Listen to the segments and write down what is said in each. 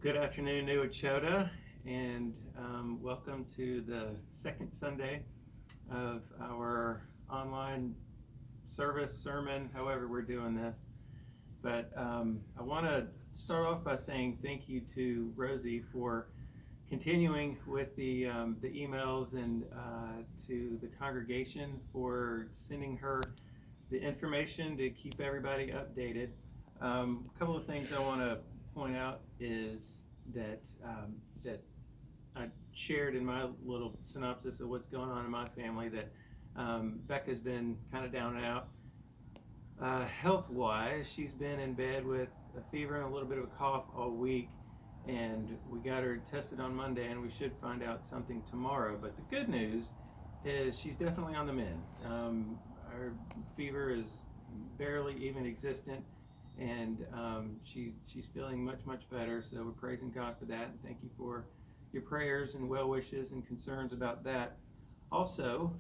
Good afternoon, New Echota, and welcome to the second Sunday of our online service, sermon, however we're doing this. But I want to start off by saying thank you to Rosie for continuing with the emails and to the congregation for sending her the information to keep everybody updated. A couple of things I want to point out is that I shared in my little synopsis of what's going on in my family that Becca's been kind of down and out health-wise. She's been in bed with a fever and a little bit of a cough all week, and we got her tested on Monday, and we should find out something tomorrow. But the good news is she's definitely on the mend. Her fever is barely even existent, and she's feeling much better, so we're praising God for that, and thank you for your prayers and well wishes and concerns about that. Also,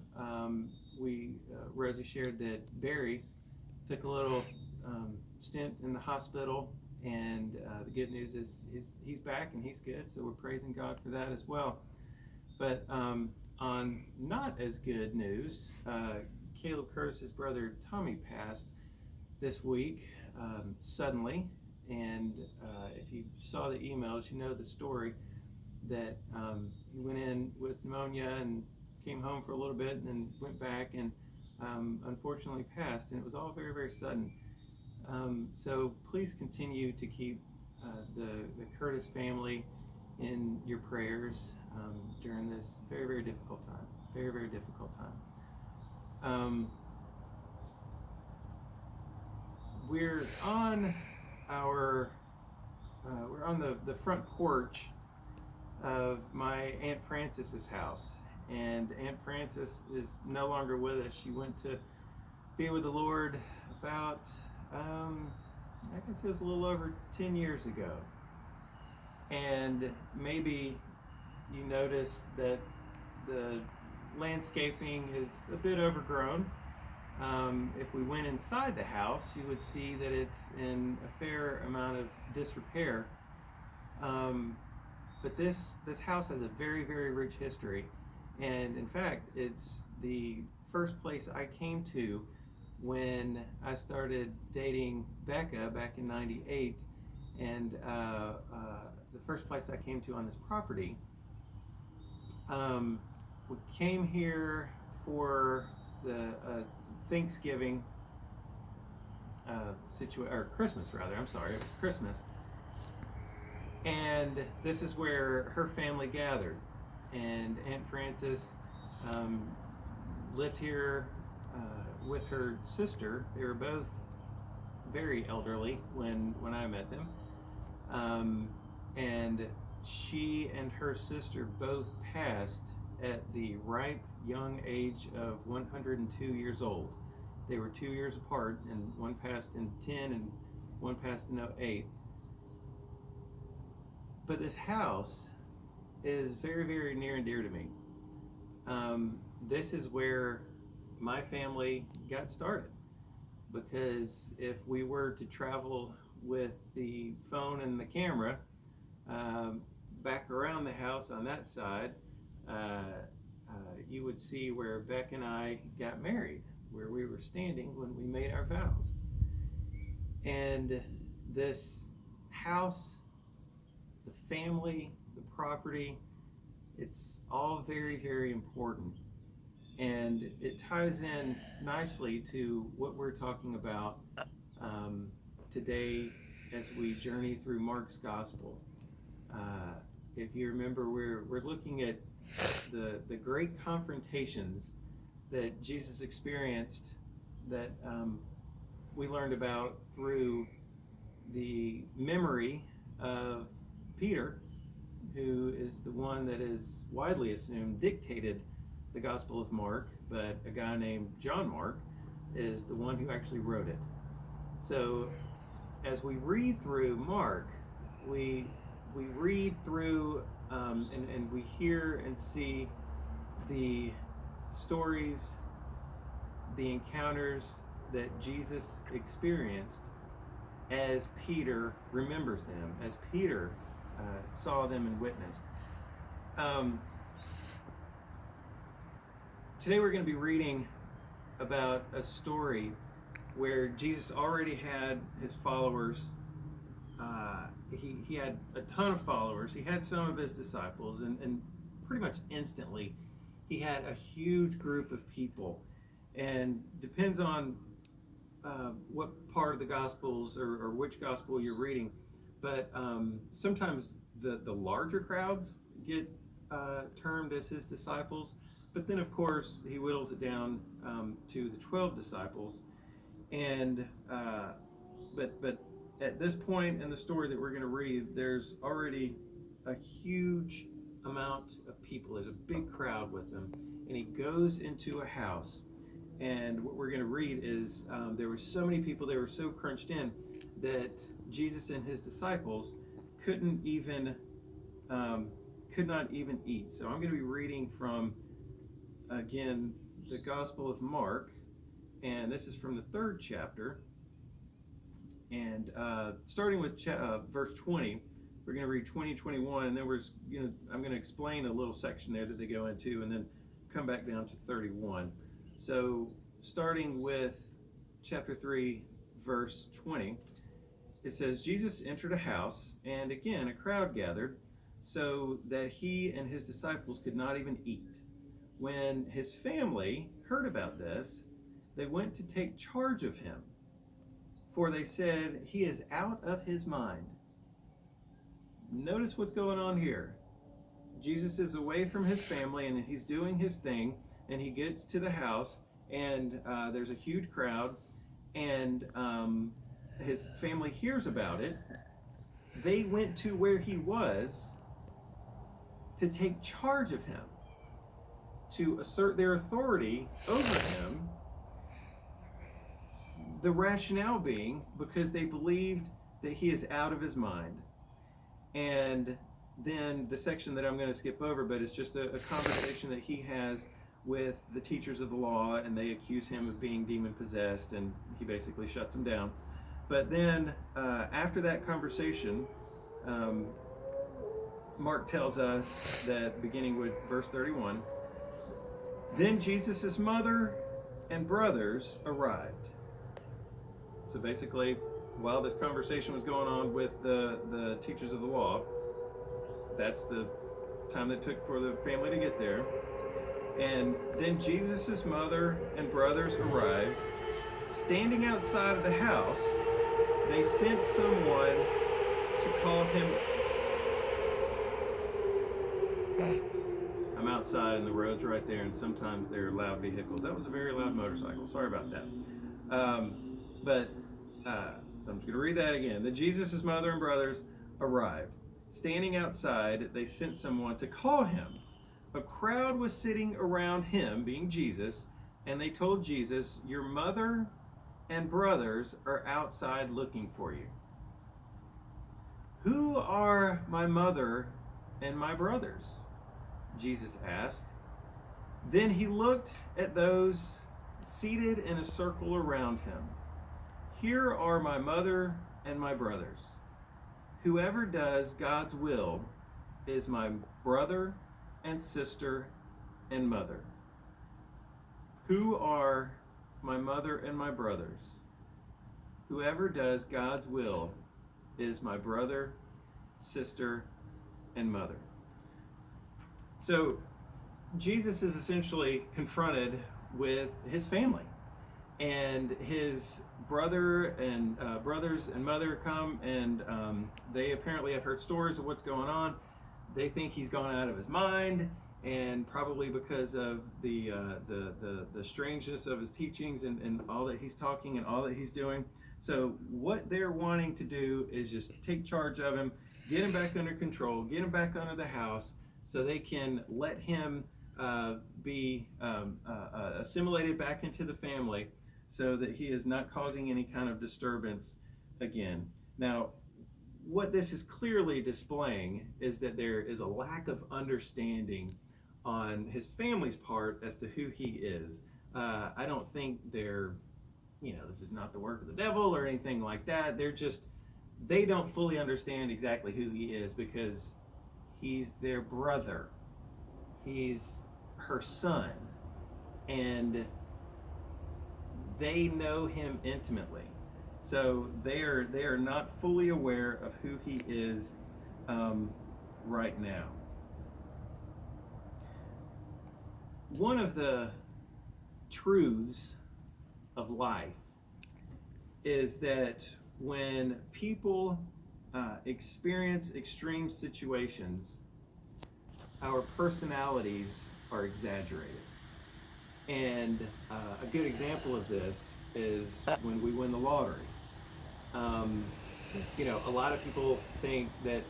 Rosie shared that Barry took a little stint in the hospital, and the good news is he's back and he's good, so we're praising God for that as well. But on not as good news, Caleb Curtis's brother Tommy passed this week suddenly, and if you saw the emails, you know the story that he went in with pneumonia and came home for a little bit and then went back and unfortunately passed, and it was all very sudden. So please continue to keep the Curtis family in your prayers during this very difficult time. Very difficult time. We're on the front porch of my Aunt Frances's house, and Aunt Frances is no longer with us. She went to be with the Lord about I guess it was a little over 10 years ago. And maybe you noticed that the landscaping is a bit overgrown. If we went inside the house, you would see that it's in a fair amount of disrepair. But this house has a very rich history, and in fact, it's the first place I came to when I started dating Becca back in '98, and the first place I came to on this property. We came here for the Thanksgiving or Christmas rather. I'm sorry, it was Christmas. And this is where her family gathered. And Aunt Frances lived here with her sister. They were both very elderly when I met them. And she and her sister both passed at the ripe young age of 102 years old. They were 2 years apart, and one passed in 10 and one passed in '08. But this house is very near and dear to me. This is where my family got started, because if we were to travel with the phone and the camera back around the house on that side, you would see where Beck and I got married, where we were standing when we made our vows. And this house, the family, the property, it's all very important. And it ties in nicely to what we're talking about today as we journey through Mark's Gospel. If you remember, we're looking at the great confrontations that Jesus experienced, that we learned about through the memory of Peter, who is the one that is widely assumed dictated the Gospel of Mark, but a guy named John Mark is the one who actually wrote it. So as we read through Mark, we read through and we hear and see the stories, the encounters that Jesus experienced as Peter remembers them, as Peter saw them and witnessed. Today we're going to be reading about a story where Jesus already had his followers. He had a ton of followers. He had some of his disciples, and pretty much instantly he had a huge group of people. And depends on what part of the Gospels or which Gospel you're reading, but sometimes the larger crowds get termed as his disciples. But then, of course, he whittles it down to the 12 disciples. And but at this point in the story that we're going to read, there's already a huge amount of people. There's a big crowd with him, and he goes into a house. And what we're going to read is there were so many people, they were so crunched in that Jesus and his disciples could not even eat. So I'm going to be reading from, again, the Gospel of Mark, and this is from the 3rd chapter. And starting with verse 20, we're going to read 20, 21, and then I'm going to explain a little section there that they go into, and then come back down to 31. So starting with chapter 3, verse 20, it says, Jesus entered a house, and again a crowd gathered, so that he and his disciples could not even eat. When his family heard about this, they went to take charge of him, for they said, he is out of his mind. Notice what's going on here. Jesus is away from his family, and he's doing his thing, and he gets to the house, and there's a huge crowd, and his family hears about it. They went to where he was to take charge of him, to assert their authority over him. The rationale being because they believed that he is out of his mind. And then the section that I'm going to skip over, but it's just a conversation that he has with the teachers of the law, and they accuse him of being demon-possessed, and he basically shuts them down. But then after that conversation, Mark tells us that, beginning with verse 31, then Jesus' mother and brothers arrived. So basically, while this conversation was going on with the teachers of the law, that's the time that it took for the family to get there. And then Jesus' mother and brothers arrived. Standing outside of the house, they sent someone to call him. I'm outside and the road's right there, and sometimes there are loud vehicles. That was a very loud motorcycle. Sorry about that. So I'm just going to read that again. Then Jesus' mother and brothers arrived. Standing outside, they sent someone to call him. A crowd was sitting around him, being Jesus, and they told Jesus, your mother and brothers are outside looking for you. Who are my mother and my brothers? Jesus asked. Then he looked at those seated in a circle around him. Here are my mother and my brothers. Whoever does God's will is my brother and sister and mother. Who are my mother and my brothers? Whoever does God's will is my brother, sister, and mother. So Jesus is essentially confronted with his family, and his brother and brothers and mother come, and they apparently have heard stories of what's going on. They think he's gone out of his mind, and probably because of the strangeness of his teachings and all that he's talking and all that he's doing. So what they're wanting to do is just take charge of him, get him back under control, get him back under the house, so they can let him be assimilated back into the family, so that he is not causing any kind of disturbance again. Now, what this is clearly displaying is that there is a lack of understanding on his family's part as to who he is. I don't think they're, this is not the work of the devil or anything like that. they don't fully understand exactly who he is because he's their brother. He's her son. And they know him intimately. So they are not fully aware of who he is right now. One of the truths of life is that when people experience extreme situations, our personalities are exaggerated. And a good example of this is when we win the lottery. Um, a lot of people think that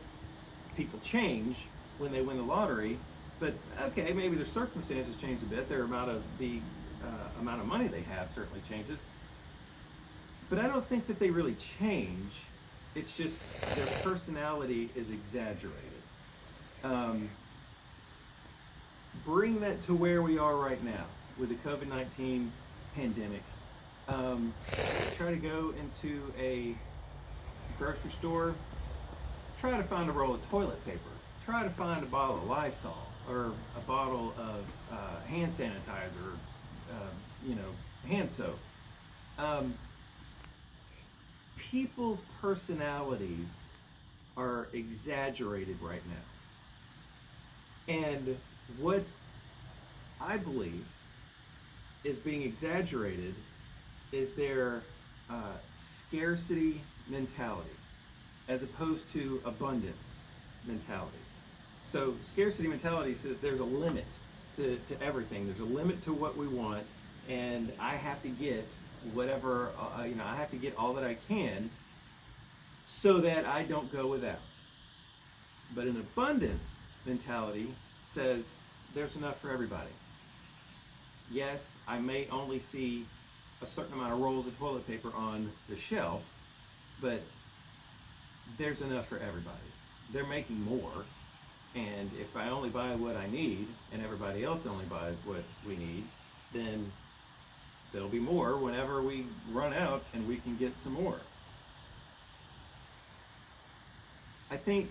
people change when they win the lottery, but okay, maybe their circumstances change a bit. Their amount of money they have certainly changes, but I don't think that they really change. It's just their personality is exaggerated. Um, Bring that to where we are right now with the COVID-19 pandemic. Try to go into a grocery store, try to find a roll of toilet paper, try to find a bottle of Lysol or a bottle of hand sanitizer, hand soap. People's personalities are exaggerated right now. And what I believe is being exaggerated is their scarcity mentality as opposed to abundance mentality. So scarcity mentality says there's a limit to everything. There's a limit to what we want, and I have to get whatever, I have to get all that I can so that I don't go without. But an abundance mentality says there's enough for everybody. Yes, I may only see a certain amount of rolls of toilet paper on the shelf, but there's enough for everybody. They're making more, and if I only buy what I need and everybody else only buys what we need, then there'll be more whenever we run out and we can get some more. I think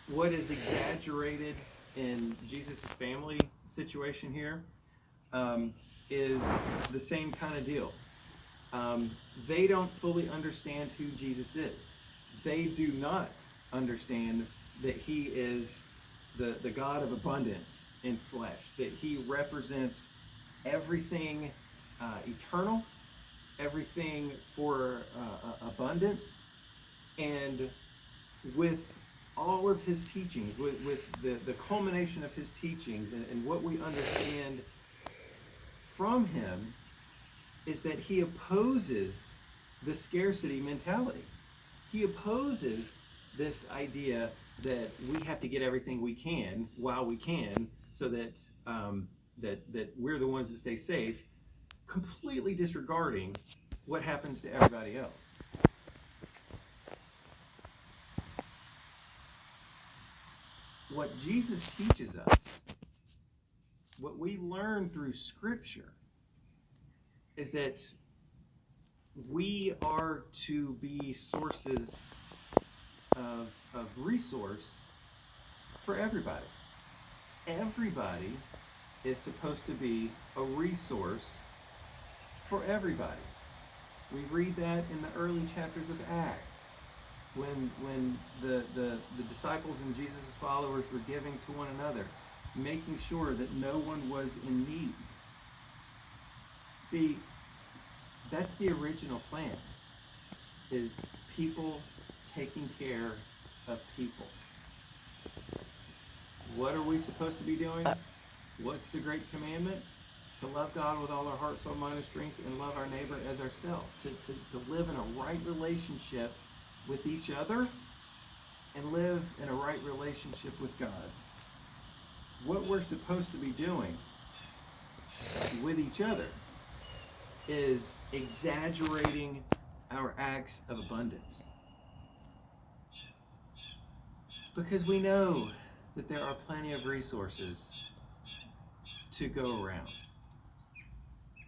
what is exaggerated in Jesus' family situation here is the same kind of deal. They don't fully understand who Jesus is. They do not understand that he is the God of abundance in flesh, that he represents everything eternal, everything for abundance, and with all of his teachings, with the culmination of his teachings and what we understand from him is that he opposes the scarcity mentality. He opposes this idea that we have to get everything we can while we can so that that we're the ones that stay safe, completely disregarding what happens to everybody else. What Jesus teaches us, what we learn through Scripture, is that we are to be sources of resource for everybody. Everybody is supposed to be a resource for everybody. We read that in the early chapters of Acts, when the disciples and Jesus' followers were giving to one another, making sure that no one was in need. See, that's the original plan, is people taking care of people. What are we supposed to be doing? What's the great commandment? To love God with all our heart, soul, mind, and strength, and love our neighbor as ourselves. To live in a right relationship with each other and live in a right relationship with God. What we're supposed to be doing with each other is exaggerating our acts of abundance. Because we know that there are plenty of resources to go around.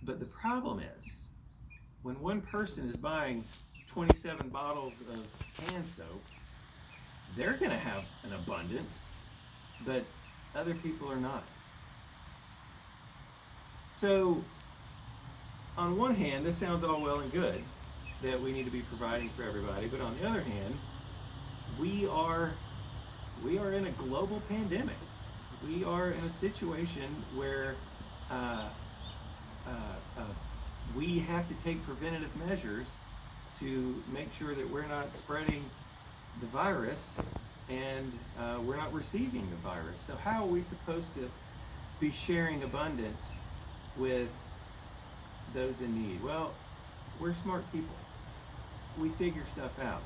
But the problem is, when one person is buying 27 bottles of hand soap, they're going to have an abundance, but other people are not. So, on one hand, this sounds all well and good that we need to be providing for everybody, but on the other hand, we are in a global pandemic. We are in a situation where we have to take preventative measures to make sure that we're not spreading the virus and we're not receiving the virus. So how are we supposed to be sharing abundance with those in need? Well, we're smart people. We figure stuff out.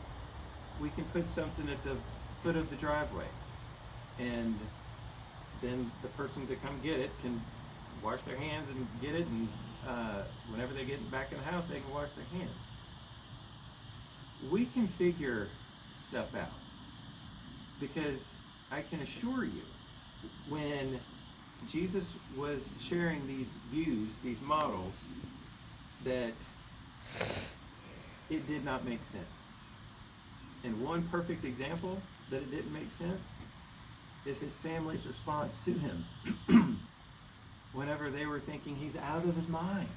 We can put something at the foot of the driveway, and then the person to come get it can wash their hands and get it, and whenever they get back in the house, they can wash their hands. We can figure stuff out, because I can assure you, when Jesus was sharing these views, these models, that it did not make sense. And one perfect example that it didn't make sense is his family's response to him whenever they were thinking he's out of his mind.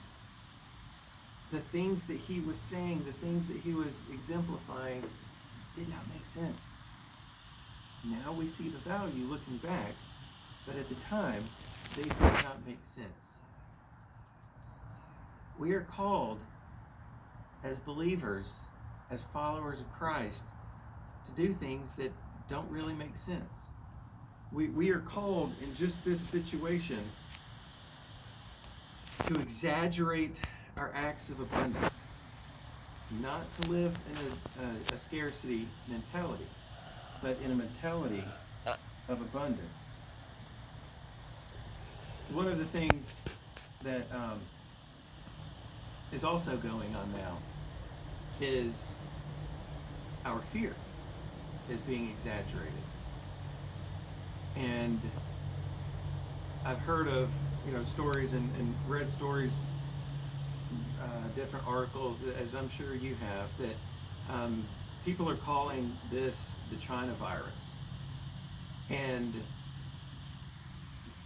The things that he was saying, the things that he was exemplifying did not make sense. Now we see the value looking back, but at the time, they did not make sense. We are called as believers, as followers of Christ, to do things that don't really make sense. We are called in just this situation to exaggerate our acts of abundance, not to live in a scarcity mentality, but in a mentality of abundance. One of the things that is also going on now is our fear is being exaggerated. And I've heard of stories and read stories, different articles, as I'm sure you have, that people are calling this the China virus. And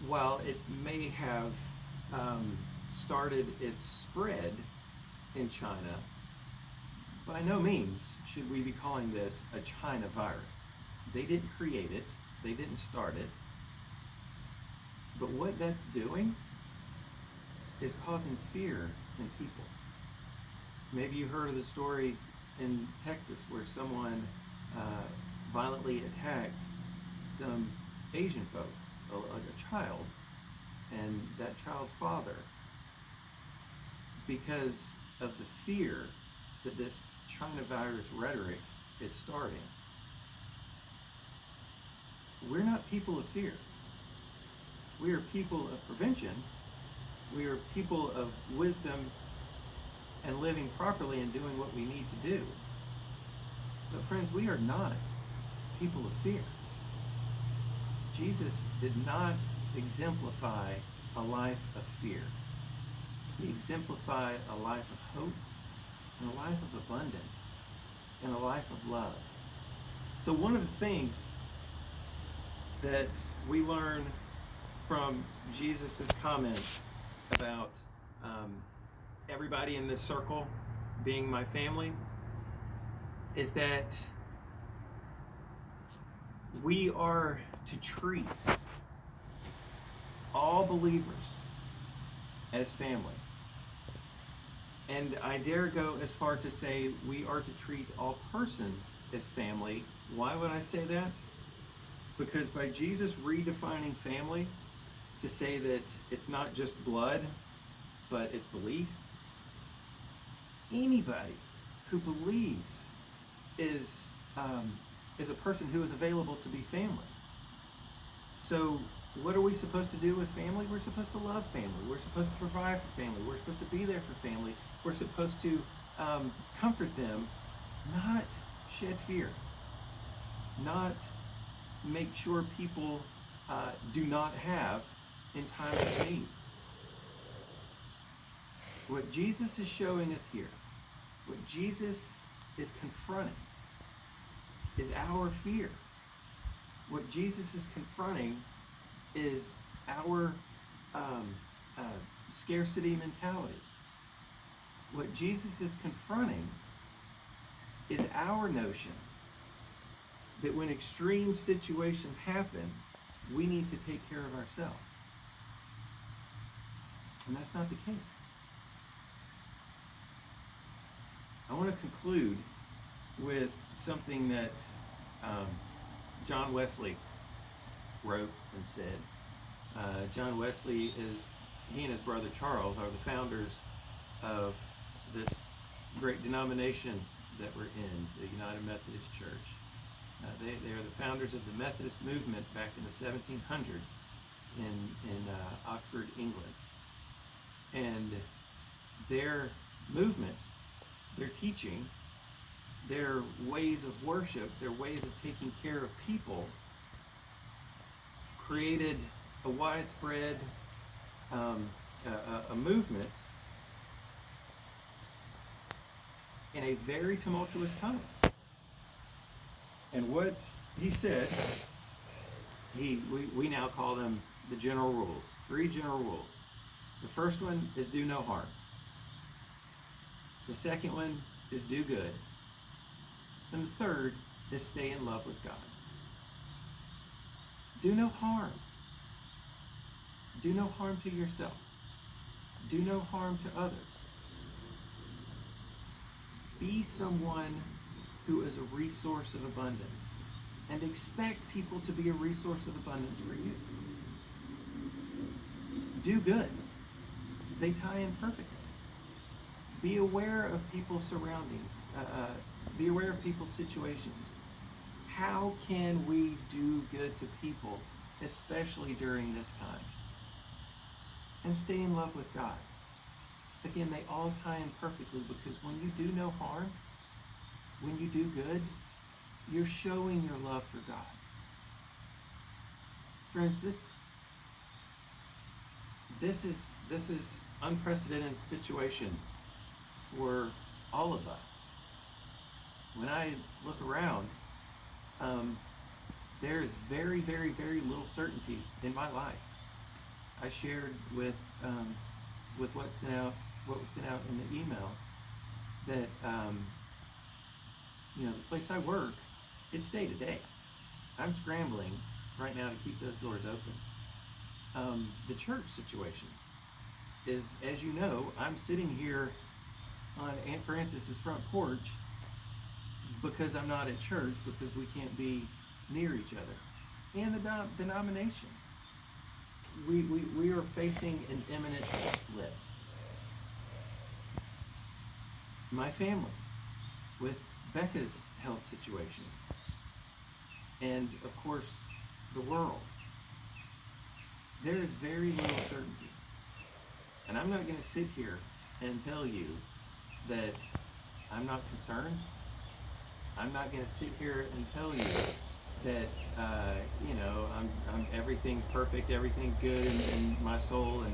while it may have started its spread in China, by no means should we be calling this a China virus. They didn't create it. They didn't start it. But what that's doing is causing fear in people. Maybe you heard of the story in Texas where someone violently attacked some Asian folks, a child, and that child's father, because of the fear that this China virus rhetoric is starting. We're not people of fear. We are people of prevention. We are people of wisdom and living properly and doing what we need to do. But friends, we are not people of fear. Jesus did not exemplify a life of fear. He exemplified a life of hope and a life of abundance and a life of love. So one of the things that we learn from Jesus's comments about everybody in this circle being my family is that we are to treat all believers as family. And I dare go as far to say we are to treat all persons as family. Why would I say that? Because by Jesus redefining family to say that it's not just blood, but it's belief, anybody who believes is a person who is available to be family. So what are we supposed to do with family? We're supposed to love family. We're supposed to provide for family. We're supposed to be there for family. We're supposed to comfort them, not shed fear, not make sure people do not have in time of need. What Jesus is showing us here, what Jesus is confronting is our fear. What Jesus is confronting is our scarcity mentality. What Jesus is confronting is our notion that when extreme situations happen, we need to take care of ourselves. And that's not the case. I want to conclude with something that John Wesley wrote and said. John Wesley he and his brother Charles are the founders of this great denomination that we're in, the United Methodist Church. They are the founders of the Methodist movement back in the 1700s in Oxford, England. And their movement, their teaching, their ways of worship, their ways of taking care of people created a widespread a movement in a very tumultuous time. And what he said, we now call them the general rules, 3 general rules. The first one is do no harm. The second one is do good. And the third is stay in love with God. Do no harm. Do no harm to yourself. Do no harm to others. Be someone who is a resource of abundance, and expect people to be a resource of abundance for you. Do good. They tie in perfectly. Be aware of people's surroundings. Be aware of people's situations. How can we do good to people, especially during this time? And stay in love with God. Again, they all tie in perfectly, because when you do no harm, when you do good, you're showing your love for God. Friends, this is unprecedented situation for all of us. When I look around, there is very, very, very little certainty in my life. I shared with what was sent out in the email that the place I work, it's day to day. I'm scrambling right now to keep those doors open. The church situation is, as you know, I'm sitting here on Aunt Frances's front porch because I'm not at church, because we can't be near each other. And the denomination, we are facing an imminent split. My family, with Becca's health situation, and of course the world, there is very little certainty. And I'm not going to sit here and tell you that I'm not concerned. I'm not going to sit here and tell you that I'm everything's perfect, everything's good in my soul.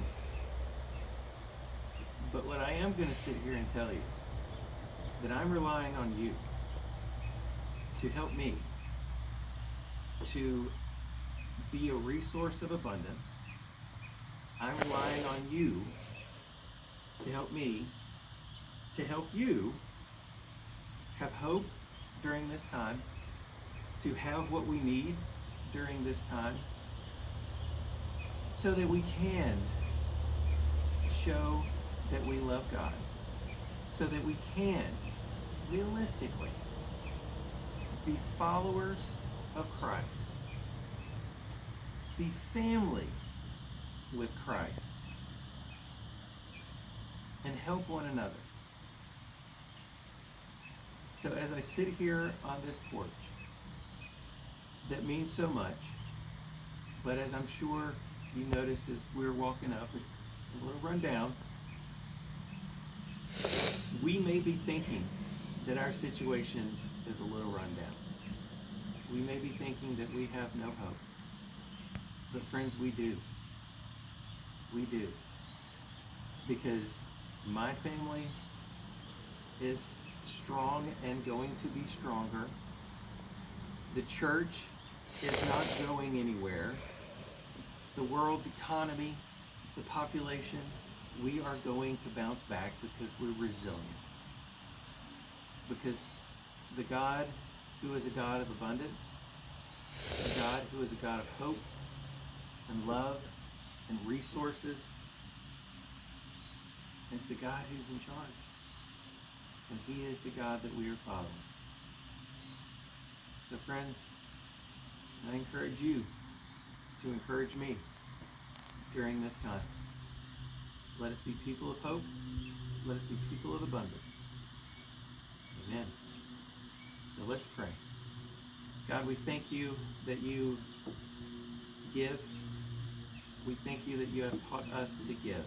But what I am going to sit here and tell you, that I'm relying on you to help me to be a resource of abundance. I'm relying on you to help me, to help you have hope during this time, to have what we need during this time, so that we can show that we love God, so that we can realistically be followers of Christ, be family with Christ, and help one another. So as I sit here on this porch, that means so much, but as I'm sure you noticed as we were walking up, it's a little run down. We may be thinking that our situation is a little run down. We may be thinking that we have no hope. But friends, we do. We do. Because my family is strong and going to be stronger. The church is not going anywhere. The world's economy, the population, we are going to bounce back because we're resilient. Because the God who is a God of abundance, the God who is a God of hope and love and resources, is the God who's in charge. And He is the God that we are following. So friends, I encourage you to encourage me during this time. Let us be people of hope. Let us be people of abundance. Amen. So let's pray. God, we thank you that you give. We thank you that you have taught us to give.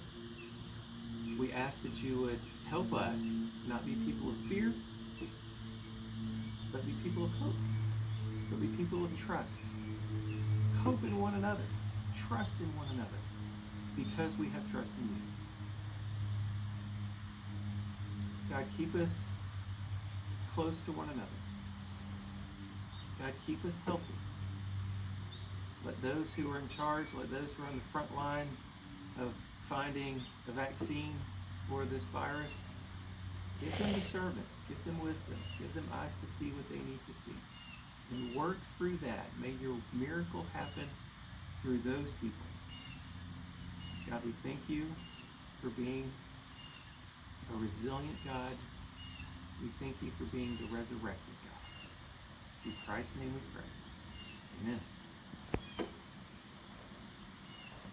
We ask that you would help us not be people of fear, but be people of hope. But be people of trust. Hope in one another. Trust in one another. Because we have trust in you. God, keep us close to one another. God, keep us healthy. Let those who are in charge, let those who are on the front line of finding a vaccine for this virus, give them discernment, give them wisdom, give them eyes to see what they need to see. And work through that. May your miracle happen through those people. God, we thank you for being a resilient God. We thank you for being the resurrected God. In Christ's name we pray. Amen.